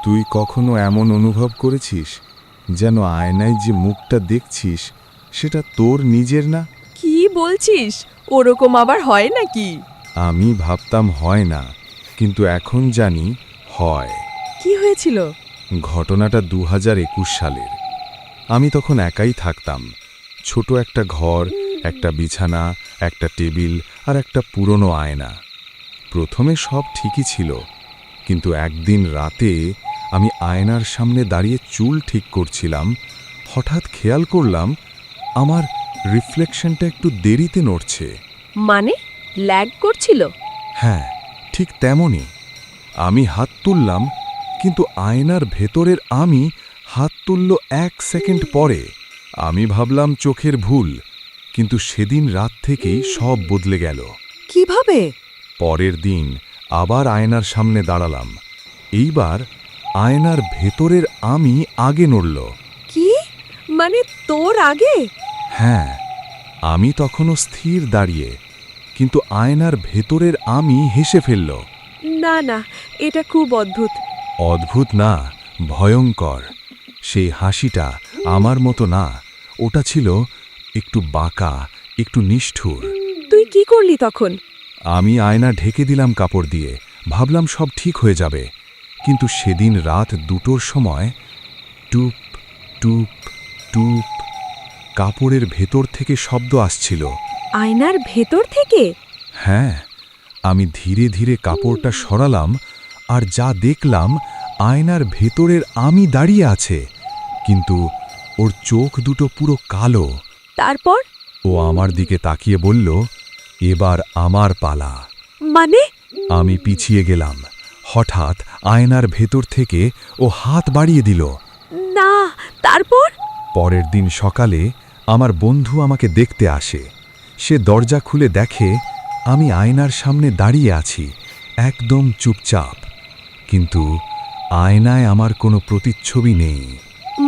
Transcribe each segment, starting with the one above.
তুই কখনো এমন অনুভব করেছিস যেন আয়নায় যে মুখটা দেখছিস সেটা তোর নিজের না? কি বলছিস? ওরকম আবার হয় নাকি? আমি ভাবতাম হয় না, কিন্তু এখন জানি হয়। কি হয়েছিল? ঘটনাটা ২০২১ সালের। আমি তখন একাই থাকতাম। ছোট একটা ঘর, একটা বিছানা, একটা টেবিল আর একটা পুরনো আয়না। প্রথমে সব ঠিকই ছিল, কিন্তু একদিন রাতে আমি আয়নার সামনে দাঁড়িয়ে চুল ঠিক করছিলাম। হঠাৎ খেয়াল করলাম আমার রিফ্লেকশনটা একটু দেরিতে নড়ছে। মানে ল্যাগ করছিল? হ্যাঁ, ঠিক তেমনই। আমি হাত তুললাম, কিন্তু আয়নার ভেতরের আমি হাত তুলল ১ সেকেন্ড পরে। আমি ভাবলাম চোখের ভুল, কিন্তু সেদিন রাত থেকেই সব বদলে গেল। কিভাবে? পরের দিন আবার আয়নার সামনে দাঁড়ালাম। এইবার আয়নার ভেতরের আমি আগে নড়ল। কি? মানে তোর আগে? হ্যাঁ, আমি তখনও স্থির দাঁড়িয়ে, কিন্তু আয়নার ভেতরের আমি হেসে ফেলল। না না, এটা খুব অদ্ভুত। অদ্ভুত না, ভয়ঙ্কর। সেই হাসিটা আমার মতো না, ওটা ছিল একটু বাঁকা, একটু নিষ্ঠুর। তুই কি করলি তখন? আমি আয়না ঢেকে দিলাম কাপড় দিয়ে, ভাবলাম সব ঠিক হয়ে যাবে। কিন্তু সেদিন রাত ২টোর সময় টুপ টুপ টুপ কাপড়ের ভেতর থেকে শব্দ আসছিল। আয়নার ভেতর থেকে? হ্যাঁ, আমি ধীরে ধীরে কাপড়টা সরালাম, আর যা দেখলাম, আয়নার ভেতরের আমি দাঁড়িয়ে আছে, কিন্তু ওর চোখ দুটো পুরো কালো। তারপর? ও আমার দিকে তাকিয়ে বলল, এবার আমার পালা। মানে? আমি পিছিয়ে গেলাম। হঠাৎ আয়নার ভেতর থেকে ও হাত বাড়িয়ে দিল। না, তারপর? পরের দিন সকালে আমার বন্ধু আমাকে দেখতে আসে। সে দরজা খুলে দেখে আমি আয়নার সামনে দাঁড়িয়ে আছি, একদম চুপচাপ। কিন্তু আয়নায় আমার কোনো প্রতিচ্ছবি নেই।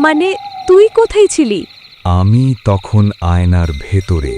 মানে তুই কোথায় ছিলি? আমি তখন আয়নার ভেতরে।